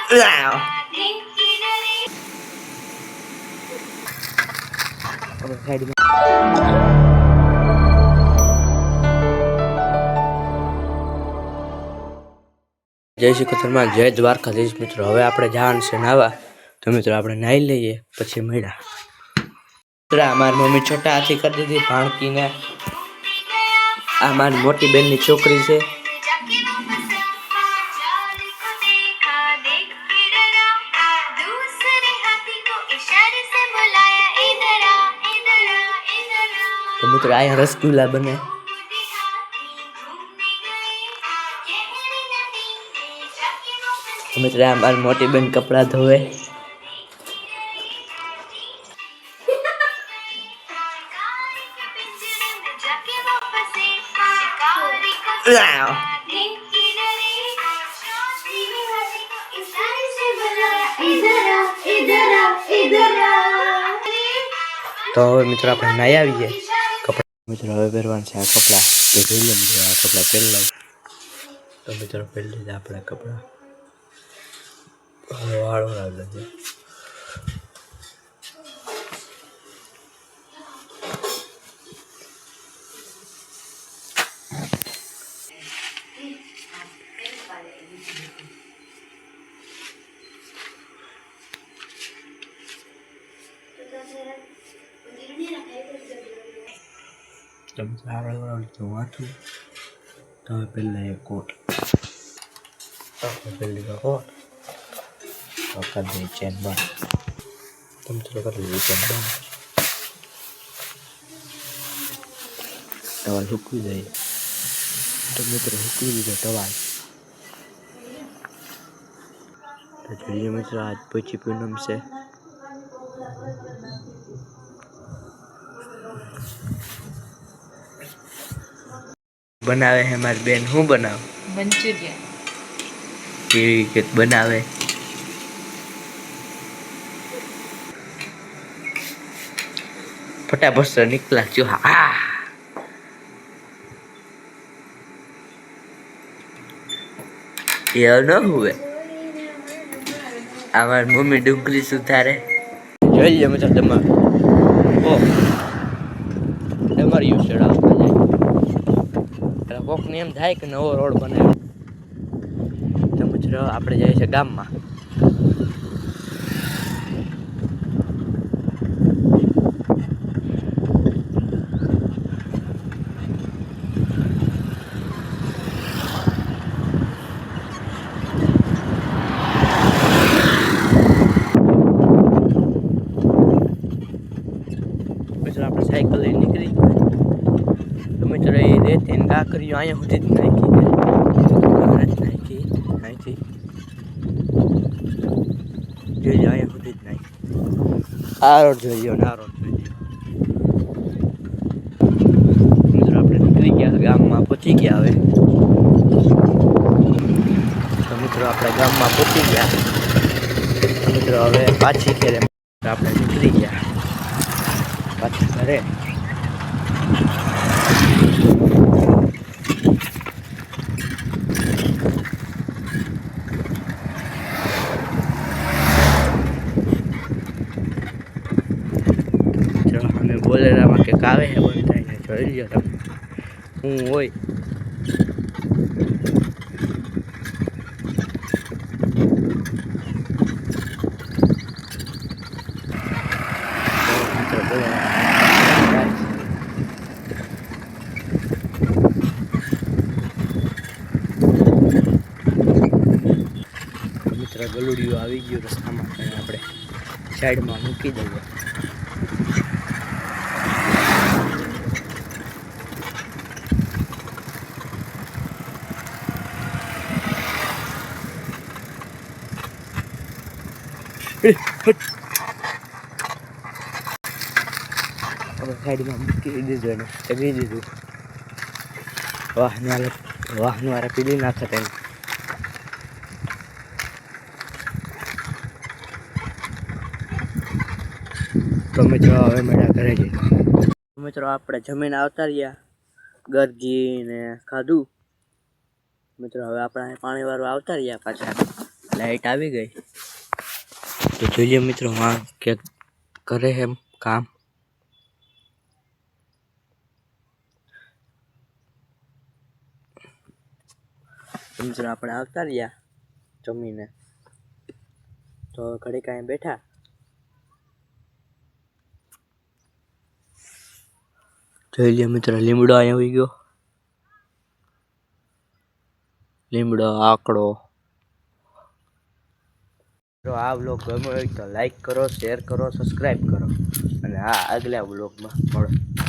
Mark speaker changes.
Speaker 1: જય શ્રી કૃષ્ણ, જય દ્વારકાધીશ મિત્રો. હવે આપણે જવાનું છે નાવા, તો મિત્રો આપણે નાહી લઈએ પછી મળ્યા. અમારી મમ્મી છોટા હાથી કરી દીધી ભાણકીને. આ મારી મોટી બેનની છોકરી છે. તો મિત્રો અહીંયા રસગુલ્લા બને. મિત્રો અમારી મોટી બેન કપડા ધોવે. તો હવે મિત્રો આપણે નાઈ આવીએ. કપડા મિત્રો હવે પહેરવાના છે આ કપડા. તો જોઈ લે મિત્રો, આ કપડા પહેરી લઉં. તો મિત્રો પહેરી લીધા આપણા કપડા. વાળો લાગે છે. તમે સારા વાળું વાંચું તો પહેલાં એક કોટ, પહેલી કોટ કરી દઈએ ચેન બંધ. તમે થોડું કરી લઈએ ચેન બંધ. ટવાલ સૂકવી દઈએ. તો મિત્રો સૂકવી દીધો ટવાલ. તો જોઈએ મિત્રો આજ પછી પૂનમ છે. બનાવે છે મારી બેન. શું બનાવે?
Speaker 2: મંચુરિયન.
Speaker 1: કેવી કેક બનાવે? फटाफट से निकला चूहा. ये न हुए. हमारी मम्मी डुंगली सुधारे. જોઈએ મતલબ તમારે યુ ચડાવ એટલે કોક ને એમ થાય કે નવો રોડ બનાવ્યો. તો મિત્રો આપણે જઈએ છીએ ગામમાં. આપણે સાયકલ લઈને નીકળી. તો મિત્રો એ રેતી ને કાકરીઓ અહીંયા સુધી જ નાખી અહીંથી જોઈ લો, અહીંયા સુધી જ નાખી. આ રોડ જોઈ લો ને આ રોડ જોઈ લો. મિત્રો આપણે નીકળી ગયા, ગામમાં પહોંચી ગયા. હવે તો મિત્રો આપણે ગામમાં પહોંચી ગયા. મિત્રો હવે પાછી ઘરે આપણે નીકળી ગયા પાછા ઘરે. અમે બોલેરામાં કે કાવે હે બંધ થાય જોઈ લ્યો તમે. હું હોય ગલુડિયું આવી ગયું રસ્તામાં. આપણે સાઈડમાં મૂકી દઈએ. સાઈડમાં મૂકી દીધું એને ચગી દીધું. વાહન વાળા પીલી નાખે તેને. તો મિત્રો હવે મળ્યા ઘરે જઈ. મિત્રો આપણે જમીન આવતા રહ્યા, ગરજી ને ખાધું. મિત્રો હવે આપણે પાણી વાળું આવતા રહ્યા પાછા. લાઈટ આવી ગઈ તો જોઈએ મિત્રો માં કે કરે એમ કામ મિત્રો આપણે આવતા રહ્યા જમીને તો ઘડી કાંઈ બેઠા જોઈ લે મિત્ર લીમડો અહીંયા આવી ગયો લીમડો આકડો તો આ વ્લોગ ગમ્યો હોય તો લાઈક કરો શેર કરો સબસ્ક્રાઈબ કરો અને આગલા વ્લોગમાં મળો